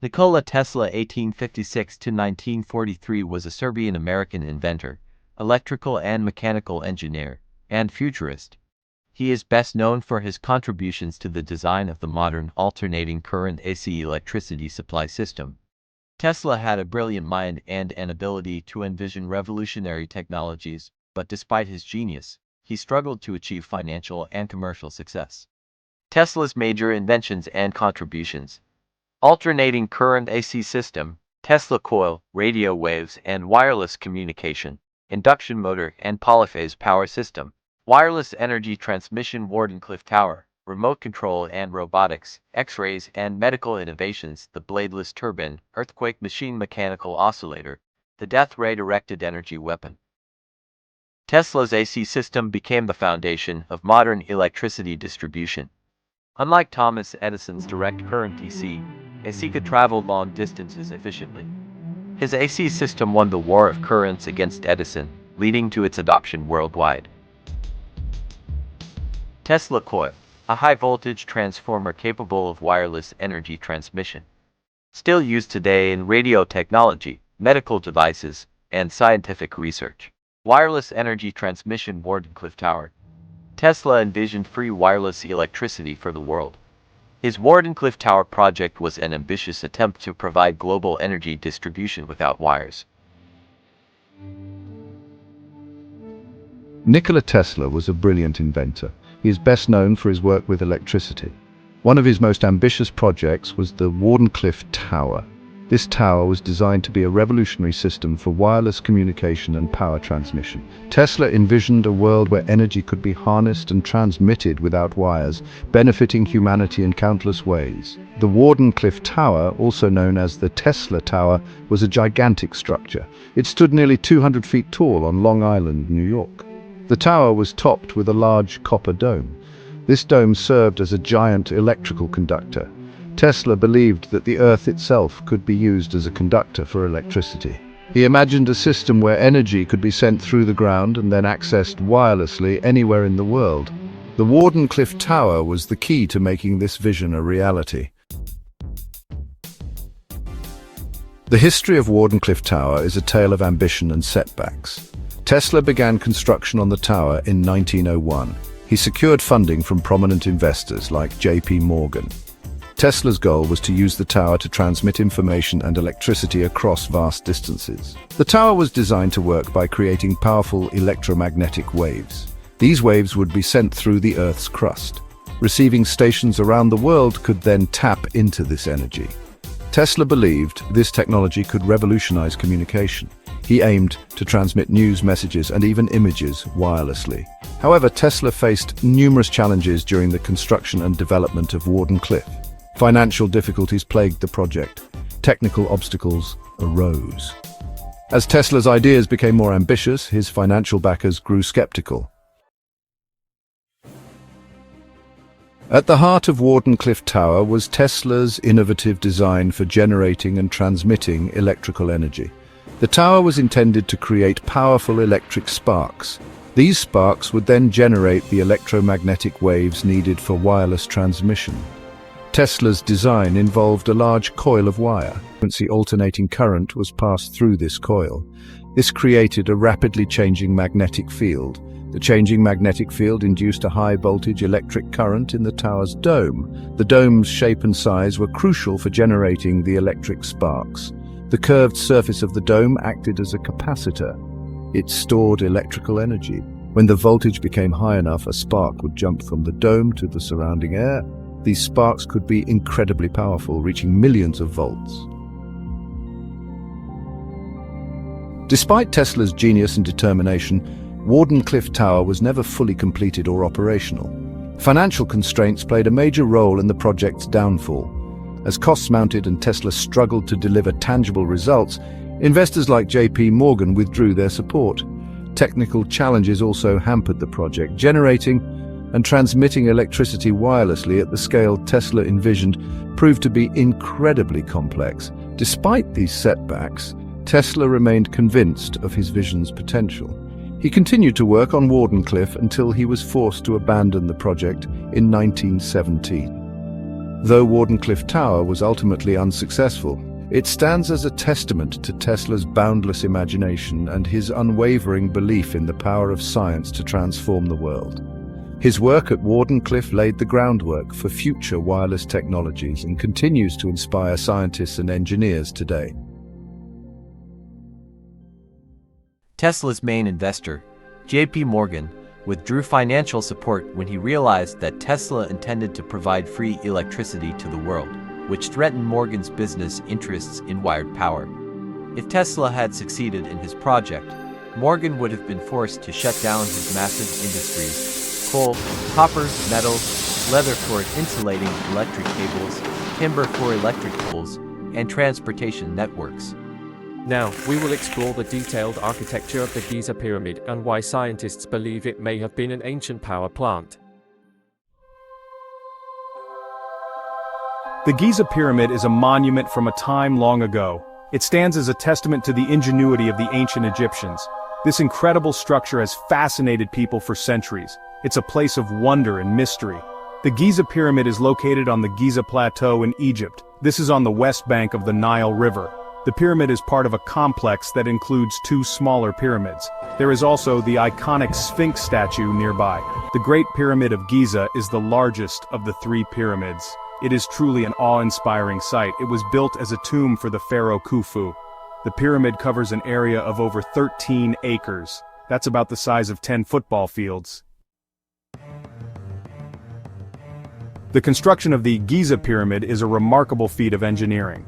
Nikola Tesla (1856–1943) was a Serbian-American inventor, electrical and mechanical engineer, and futurist. He is best known for his contributions to the design of the modern alternating current AC electricity supply system. Tesla had a brilliant mind and an ability to envision revolutionary technologies, but despite his genius, he struggled to achieve financial and commercial success. Tesla's major inventions and contributions: alternating current AC system, Tesla coil, radio waves and wireless communication, induction motor and polyphase power system, wireless energy transmission, Wardenclyffetower, remote control and robotics, X-rays and medical innovations, the bladeless turbine, earthquake machine, mechanical oscillator, the death ray directed energy weapon. Tesla's AC system became the foundation of modern electricity distribution. Unlike Thomas Edison's direct current DC, AC could travel long distances efficiently. His AC system won the war of currents against Edison, leading to its adoption worldwide. Tesla coil, a high-voltage transformer capable of wireless energy transmission. Still used today in radio technology, medical devices, and scientific research. Wireless energy transmission, Wardenclyffetower. Tesla envisioned free wireless electricity for the world. His Wardenclyffetower project was an ambitious attempt to provide global energy distribution without wires. Nikola Tesla was a brilliant inventor. He is best known for his work with electricity. One of his most ambitious projects was the Wardenclyffetower. This tower was designed to be a revolutionary system for wireless communication and power transmission. Tesla envisioned a world where energy could be harnessed and transmitted without wires, benefiting humanity in countless ways. The Wardenclyffetower, also known as the Tesla Tower, was a gigantic structure. It stood nearly 200 feet tall on Long Island, New York. The tower was topped with a large copper dome. This dome served as a giant electrical conductor. Tesla believed that the Earth itself could be used as a conductor for electricity. He imagined a system where energy could be sent through the ground and then accessed wirelessly anywhere in the world. The Wardenclyffetower was the key to making this vision a reality. The history of Wardenclyffetower is a tale of ambition and setbacks. Tesla began construction on the tower in 1901. He secured funding from prominent investors like J.P.Morgan. Tesla's goal was to use the tower to transmit information and electricity across vast distances. The tower was designed to work by creating powerful electromagnetic waves. These waves would be sent through the Earth's crust. Receiving stations around the world could then tap into this energy. Tesla believed this technology could revolutionize communication. He aimed to transmit news, messages, and even images wirelessly. However, Tesla faced numerous challenges during the construction and development of Wardenclyffe. Financial difficulties plagued the project. Technical obstacles arose. As Tesla's ideas became more ambitious, his financial backers grew skeptical. At the heart of Wardenclyffetower was Tesla's innovative design for generating and transmitting electrical energy. The tower was intended to create powerful electric sparks. These sparks would then generate the electromagnetic waves needed for wireless transmission. Tesla's design involved a large coil of wire. Frequency alternating current was passed through this coil. This created a rapidly changing magnetic field. The changing magnetic field induced a high-voltage electric current in the tower's dome. The dome's shape and size were crucial for generating the electric sparks. The curved surface of the dome acted as a capacitor. It stored electrical energy. When the voltage became high enough, a spark would jump from the dome to the surrounding air. These sparks could be incredibly powerful, reaching millions of volts. Despite Tesla's genius and determination, Wardenclyffetower was never fully completed or operational. Financial constraints played a major role in the project's downfall. As costs mounted and Tesla struggled to deliver tangible results, investors like J.P.Morgan withdrew their support. Technical challenges also hampered the project. Generating and transmitting electricity wirelessly at the scale Tesla envisioned proved to be incredibly complex. Despite these setbacks, Tesla remained convinced of his vision's potential. He continued to work on Wardenclyffe until he was forced to abandon the project in 1917. Though Wardenclyffe Tower was ultimately unsuccessful, it stands as a testament to Tesla's boundless imagination and his unwavering belief in the power of science to transform the world. His work at Wardenclyffe laid the groundwork for future wireless technologies and continues to inspire scientists and engineers today. Tesla's main investor, J.P.Morgan, withdrew financial support when he realized that Tesla intended to provide free electricity to the world, which threatened Morgan's business interests in wired power. If Tesla had succeeded in his project, Morgan would have been forced to shut down his massive industries: coal, copper, metals, leather for insulating electric cables, timber for electric poles, and transportation networks. Now, we will explore the detailed architecture of the Giza Pyramid and why scientists believe it may have been an ancient power plant. The Giza Pyramid is a monument from a time long ago. It stands as a testament to the ingenuity of the ancient Egyptians. This incredible structure has fascinated people for centuries. It's a place of wonder and mystery. The Giza Pyramid is located on the Giza Plateau in Egypt. This is on the west bank of the Nile River. The pyramid is part of a complex that includes two smaller pyramids. There is also the iconic Sphinx statue nearby. The Great Pyramid of Giza is the largest of the three pyramids. It is truly an awe-inspiring sight. It was built as a tomb for the pharaoh Khufu. The pyramid covers an area of over 13 acres. That's about the size of 10 football fields. The construction of the Giza Pyramid is a remarkable feat of engineering.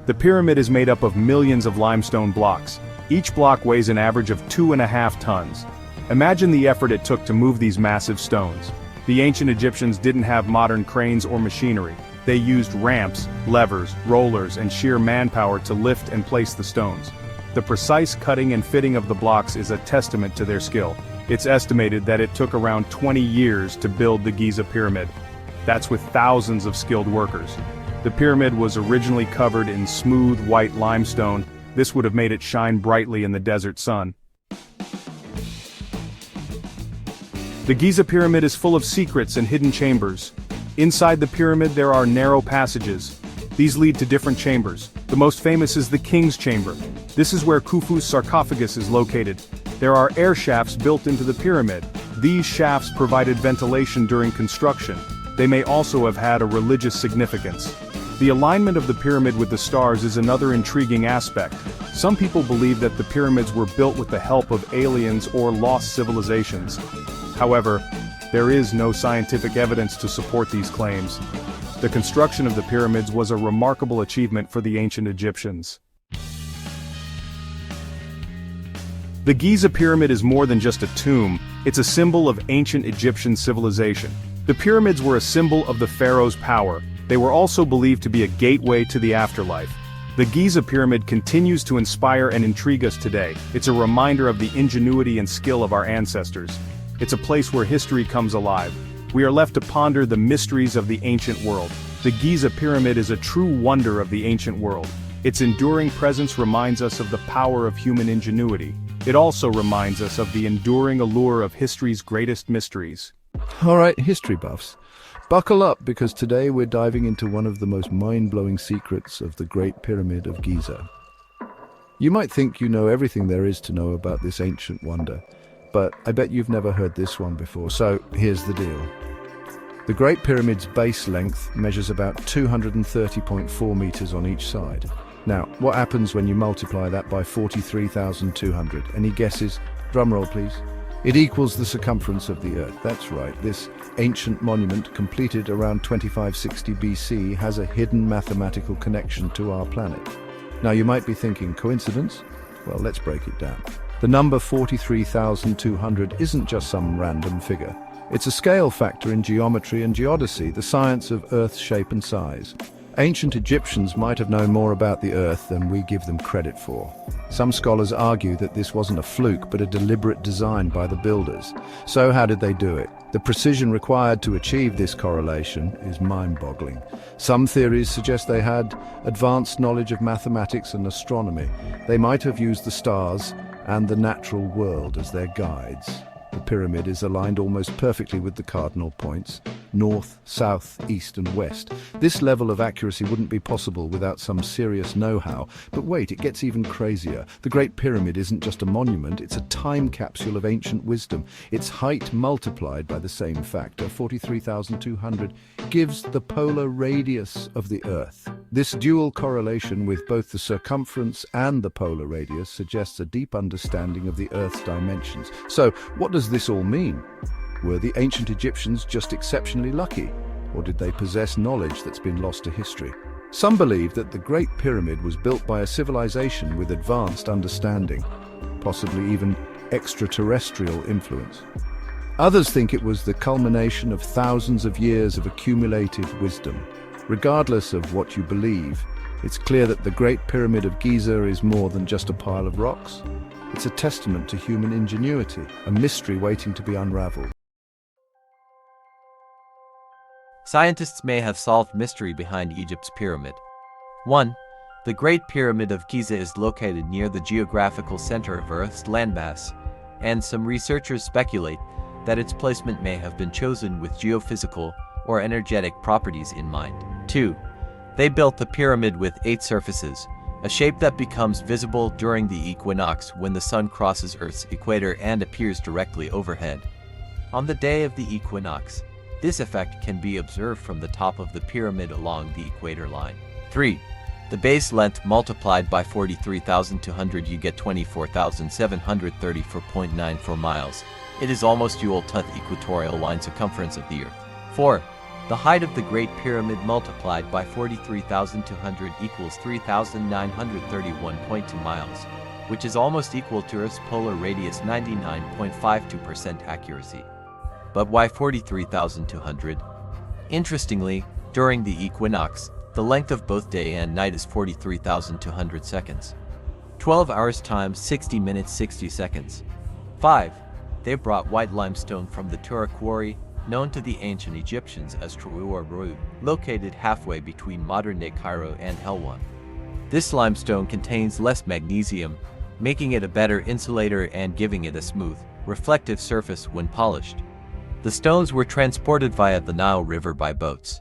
The pyramid is made up of millions of limestone blocks. Each block weighs an average of 2.5 tons. Imagine the effort it took to move these massive stones. The ancient Egyptians didn't have modern cranes or machinery. They used ramps, levers, rollers, and sheer manpower to lift and place the stones. The precise cutting and fitting of the blocks is a testament to their skill. It's estimated that it took around 20 years to build the Giza Pyramid. That's with thousands of skilled workers. The pyramid was originally covered in smooth white limestone. This would have made it shine brightly in the desert sun. The Giza Pyramid is full of secrets and hidden chambers. Inside the pyramid there are narrow passages. These lead to different chambers. The most famous is the King's Chamber. This is where Khufu's sarcophagus is located. There are air shafts built into the pyramid. These shafts provided ventilation during construction. They may also have had a religious significance. The alignment of the pyramid with the stars is another intriguing aspect. Some people believe that the pyramids were built with the help of aliens or lost civilizations. However, there is no scientific evidence to support these claims. The construction of the pyramids was a remarkable achievement for the ancient Egyptians. The Giza Pyramid is more than just a tomb, it's a symbol of ancient Egyptian civilization. The pyramids were a symbol of the pharaoh's power. They were also believed to be a gateway to the afterlife. The Giza Pyramid continues to inspire and intrigue us today. It's a reminder of the ingenuity and skill of our ancestors. It's a place where history comes alive. We are left to ponder the mysteries of the ancient world. The Giza Pyramid is a true wonder of the ancient world. Its enduring presence reminds us of the power of human ingenuity. It also reminds us of the enduring allure of history's greatest mysteries. All right, history buffs. Buckle up, because today we're diving into one of the most mind-blowing secrets of the Great Pyramid of Giza. You might think you know everything there is to know about this ancient wonder, but I bet you've never heard this one before, so here's the deal. The Great Pyramid's base length measures about 230.4 meters on each side. Now, what happens when you multiply that by 43,200? Any guesses? Drumroll, please. It equals the circumference of the Earth. That's right, this ancient monument, completed around 2560 BC, has a hidden mathematical connection to our planet. Now you might be thinking, coincidence? Well, let's break it down. The number 43,200 isn't just some random figure. It's a scale factor in geometry and geodesy, the science of Earth's shape and size. Ancient Egyptians might have known more about the Earth than we give them credit for. Some scholars argue that this wasn't a fluke, but a deliberate design by the builders. So how did they do it? The precision required to achieve this correlation is mind-boggling. Some theories suggest they had advanced knowledge of mathematics and astronomy. They might have used the stars and the natural world as their guides. The pyramid is aligned almost perfectly with the cardinal points, north, south, east and west. This level of accuracy wouldn't be possible without some serious know-how. But wait, it gets even crazier. The Great Pyramid isn't just a monument, it's a time capsule of ancient wisdom. Its height multiplied by the same factor, 43,200, gives the polar radius of the Earth. This dual correlation with both the circumference and the polar radius suggests a deep understanding of the Earth's dimensions. So, what does this all mean? Were the ancient Egyptians just exceptionally lucky? Or did they possess knowledge that's been lost to history? Some believe that the Great Pyramid was built by a civilization with advanced understanding, possibly even extraterrestrial influence. Others think it was the culmination of thousands of years of accumulated wisdom. Regardless of what you believe, it's clear that the Great Pyramid of Giza is more than just a pile of rocks. It's a testament to human ingenuity, a mystery waiting to be unraveled. Scientists may have solved mystery behind Egypt's pyramid. 1. The Great Pyramid of Giza is located near the geographical center of Earth's landmass, and some researchers speculate that its placement may have been chosen with geophysical or energetic properties in mind. 2. They built the pyramid with 8 surfaces, a shape that becomes visible during the equinox when the sun crosses Earth's equator and appears directly overhead. On the day of the equinox, this effect can be observed from the top of the pyramid along the equator line. 3. The base length multiplied by 43,200, you get 24,734.94 miles. It is almost Yule-Tooth equatorial line circumference of the Earth. 4. The height of the Great Pyramid multiplied by 43,200 equals 3,931.2 miles, which is almost equal to Earth's polar radius, 99.52% accuracy. But why 43,200? Interestingly, during the equinox, the length of both day and night is 43,200 seconds. 12 hours times 60 minutes 60 seconds. 5. They brought white limestone from the Tura quarry, known to the ancient Egyptians as Ru, located halfway between modern-day Cairo and Helwan. This limestone contains less magnesium, making it a better insulator and giving it a smooth, reflective surface when polished. The stones were transported via the Nile River by boats.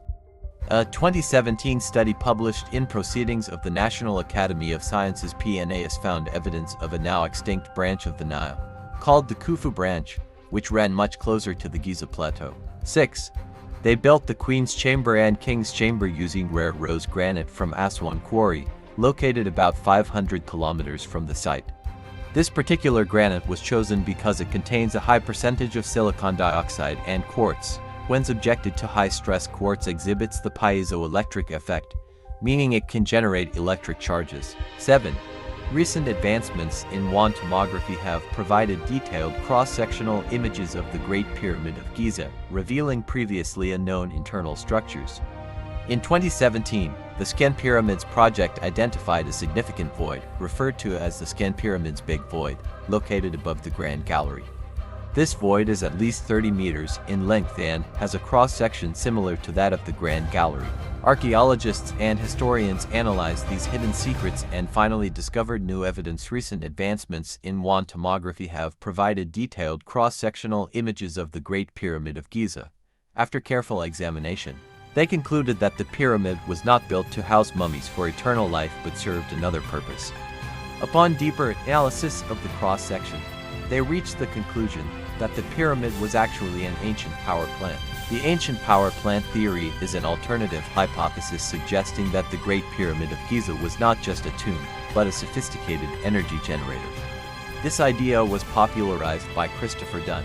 A 2017 study published in Proceedings of the National Academy of Sciences (PNAS) found evidence of a now extinct branch of the Nile, called the Khufu branch, which ran much closer to the Giza Plateau. 6. They built the Queen's Chamber and King's Chamber using rare rosegranite from Aswanquarry, located about 500 kilometers from the site. This particular granite was chosen because it contains a high percentage of silicon dioxide and quartz. When subjected to high stress, quartz exhibits the piezoelectric effect, meaning it can generate electric charges. 7. Recent advancements in WAN tomography have provided detailed cross-sectional images of the Great Pyramid of Giza, revealing previously unknown internal structures. In 2017, the Scan Pyramids project identified a significant void, referred to as the Scan Pyramids Big Void, located above the Grand Gallery. This void is at least 30 meters in length and has a cross-section similar to that of the Grand Gallery. Archaeologists and historians analyzed these hidden secrets and finally discovered new evidence. Recent advancements in WAN tomography have provided detailed cross-sectional images of the Great Pyramid of Giza. After careful examination, they concluded that the pyramid was not built to house mummies for eternal life but served another purpose. Upon deeper analysis of the cross-section, they reached the conclusion that the pyramid was actually an ancient power plant. The ancient power plant theory is an alternative hypothesis suggesting that the Great Pyramid of Giza was not just a tomb, but a sophisticated energy generator. This idea was popularized by Christopher Dunn,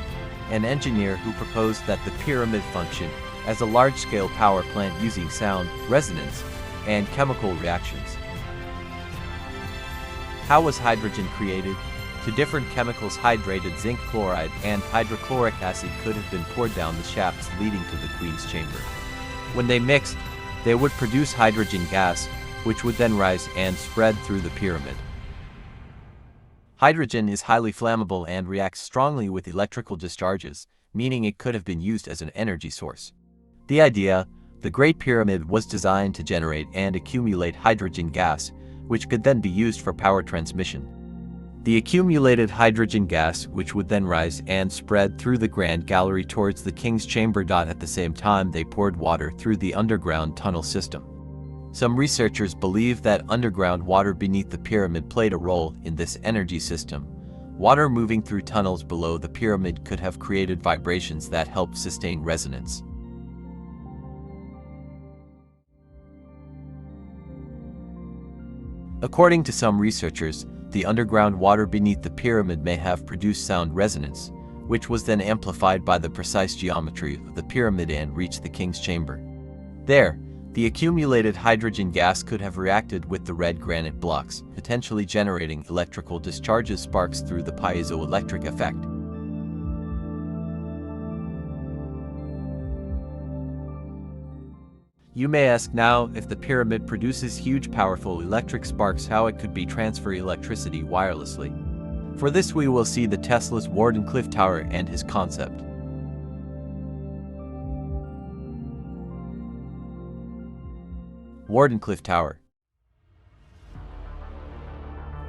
an engineer who proposed that the pyramid functioned as a large-scale power plant using sound, resonance, and chemical reactions. How was hydrogen created? Two different chemicals, hydrated zinc chloride and hydrochloric acid, could have been poured down the shafts leading to the Queen's Chamber. When they mixed, they would produce hydrogen gas, which would then rise and spread through the pyramid. Hydrogen is highly flammable and reacts strongly with electrical discharges, meaning it could have been used as an energy source. The idea, the Great Pyramid was designed to generate and accumulate hydrogen gas, which could then be used for power transmission. The accumulated hydrogen gas, which would then rise and spread through the Grand Gallery towards the King's Chamber. At the same time, they poured water through the underground tunnel system. Some researchers believe that underground water beneath the pyramid played a role in this energy system. Water moving through tunnels below the pyramid could have created vibrations that helped sustain resonance. According to some researchers, the underground water beneath the pyramid may have produced sound resonance, which was then amplified by the precise geometry of the pyramid and reached the King's Chamber. There, the accumulated hydrogen gas could have reacted with the red granite blocks, potentially generating electrical discharges, sparks through the piezoelectric effect. You may ask now, if the pyramid produces huge powerful electric sparks, how it could be transfer electricity wirelessly. For this we will see the Tesla's Wardenclyffetower and his concept. Wardenclyffetower.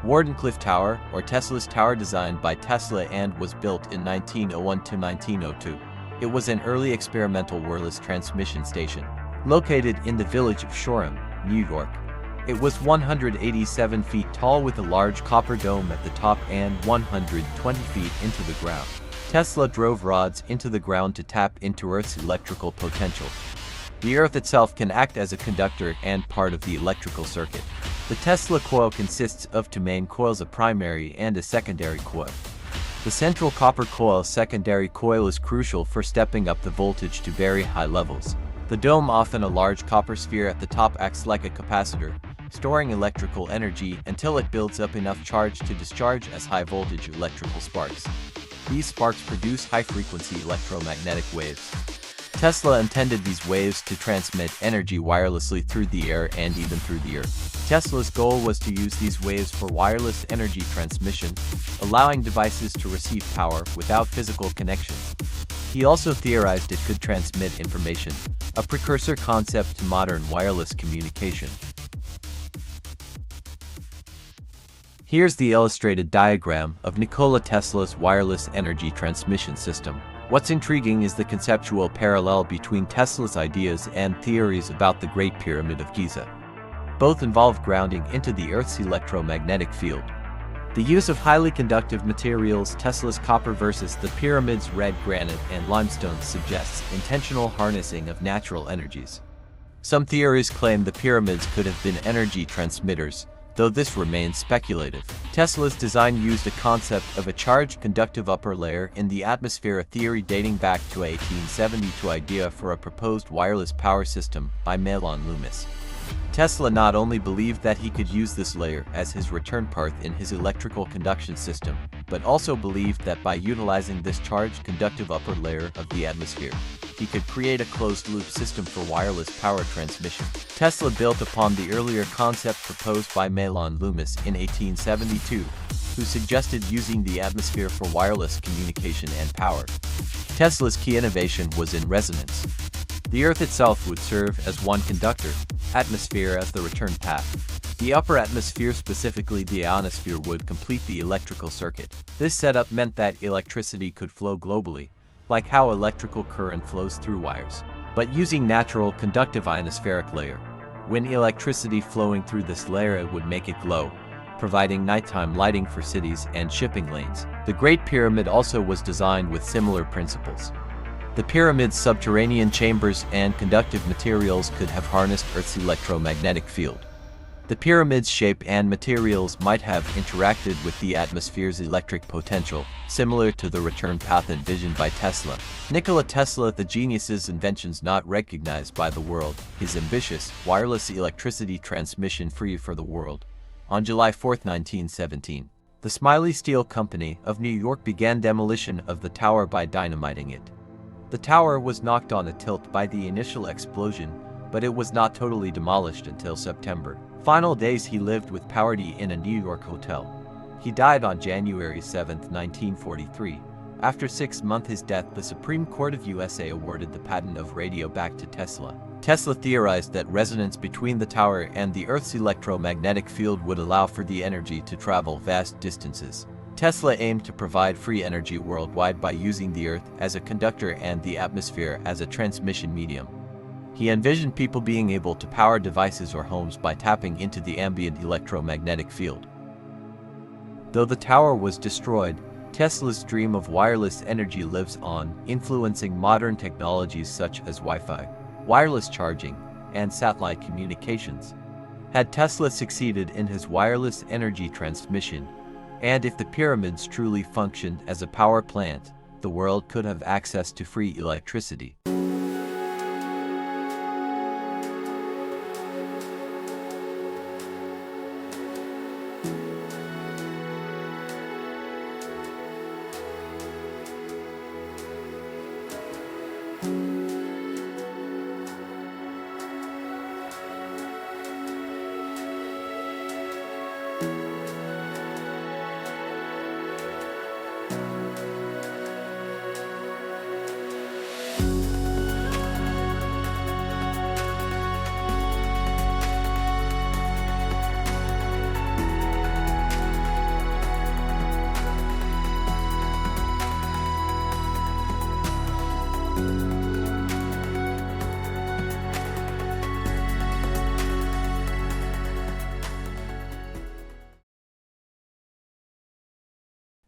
Wardenclyffetower, or Tesla's tower, designed by Tesla and was built in 1901 to 1902. It was an early experimental wireless transmission station, located in the village of Shoreham, New York. It was 187 feet tall with a large copper dome at the top and 120 feet into the ground. Tesla drove rods into the ground to tap into Earth's electrical potential. The Earth itself can act as a conductor and part of the electrical circuit. The Tesla coil consists of two main coils, a primary and a secondary coil. The central copper coil secondary coil is crucial for stepping up the voltage to very high levels. The dome, often a large copper sphere at the top, acts like a capacitor, storing electrical energy until it builds up enough charge to discharge as high-voltage electrical sparks. These sparks produce high-frequency electromagnetic waves. Tesla intended these waves to transmit energy wirelessly through the air and even through the Earth. Tesla's goal was to use these waves for wireless energy transmission, allowing devices to receive power without physical connection. He also theorized it could transmit information, a precursor concept to modern wireless communication. Here's the illustrated diagram of Nikola Tesla's wireless energy transmission system. What's intriguing is the conceptual parallel between Tesla's ideas and theories about the Great Pyramid of Giza. Both involve grounding into the Earth's electromagnetic field. The use of highly conductive materials, Tesla's copper versus the pyramid's red granite and limestone, suggests intentional harnessing of natural energies. Some theories claim the pyramids could have been energy transmitters, though this remains speculative. Tesla's design used a concept of a charged conductive upper layer in the atmosphere, a theory dating back to 1872 idea for a proposed wireless power system by Mahlon Loomis. Tesla not only believed that he could use this layer as his return path in his electrical conduction system, but also believed that by utilizing this charged conductive upper layer of the atmosphere, he could create a closed-loop system for wireless power transmission. Tesla built upon the earlier concept proposed by Mahlon Loomis in 1872, who suggested using the atmosphere for wireless communication and power. Tesla's key innovation was in resonance. The Earth itself would serve as one conductor, atmosphere as the return path. The upper atmosphere, specifically the ionosphere, would complete the electrical circuit. This setup meant that electricity could flow globally, like how electrical current flows through wires, but using natural conductive ionospheric layer. When electricity flowing through this layer, it would make it glow, providing nighttime lighting for cities and shipping lanes. The Great Pyramid also was designed with similar principles. The pyramid's subterranean chambers and conductive materials could have harnessed Earth's electromagnetic field. The pyramid's shape and materials might have interacted with the atmosphere's electric potential, similar to the return path envisioned by Tesla. Nikola Tesla, the genius's inventions not recognized by the world, his ambitious, wireless electricity transmission free for the world. On July 4, 1917, the Smiley Steel Company of New York began demolition of the tower by dynamiting it. The tower was knocked on a tilt by the initial explosion, but it was not totally demolished until September. Final days he lived with poverty in a New York hotel. He died on January 7, 1943, After 6 months his death, the Supreme Court of USA awarded the patent of radio back to Tesla. Tesla theorized that resonance between the tower and the Earth's electromagnetic field would allow for the energy to travel vast distances. Tesla aimed to provide free energy worldwide by using the Earth as a conductor and the atmosphere as a transmission medium. He envisioned people being able to power devices or homes by tapping into the ambient electromagnetic field. Though the tower was destroyed, Tesla's dream of wireless energy lives on, influencing modern technologies such as Wi-Fi, wireless charging, and satellite communications. Had Tesla succeeded in his wireless energy transmission, and if the pyramids truly functioned as a power plant, the world could have access to free electricity.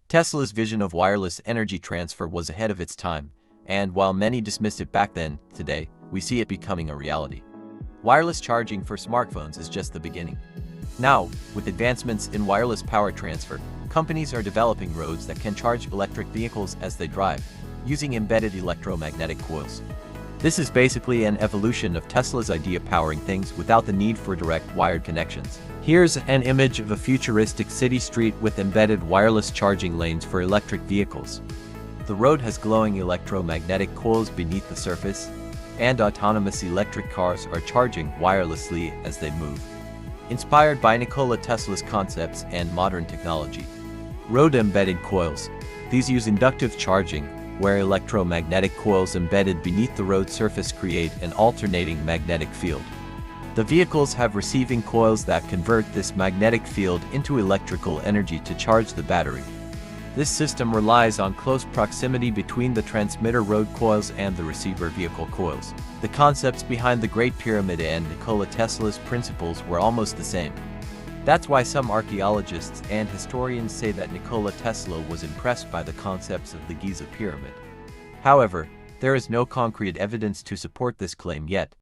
Tesla's vision of wireless energy transfer was ahead of its time, and while many dismissed it back then, today, we see it becoming a reality. Wireless charging for smartphones is just the beginning. Now, with advancements in wireless power transfer, companies are developing roads that can charge electric vehicles as they drive, using embedded electromagnetic coils. This is basically an evolution of Tesla's idea of powering things without the need for direct wired connections. Here's an image of a futuristic city street with embedded wireless charging lanes for electric vehicles. The road has glowing electromagnetic coils beneath the surface, and autonomous electric cars are charging wirelessly as they move. Inspired by Nikola Tesla's concepts and modern technology. Road embedded coils. These use inductive charging, where electromagnetic coils embedded beneath the road surface create an alternating magnetic field. The vehicles have receiving coils that convert this magnetic field into electrical energy to charge the battery. This system relies on close proximity between the transmitter road coils and the receiver vehicle coils. The concepts behind the Great Pyramid and Nikola Tesla's principles were almost the same. That's why some archaeologists and historians say that Nikola Tesla was impressed by the concepts of the Giza Pyramid. However, there is no concrete evidence to support this claim yet.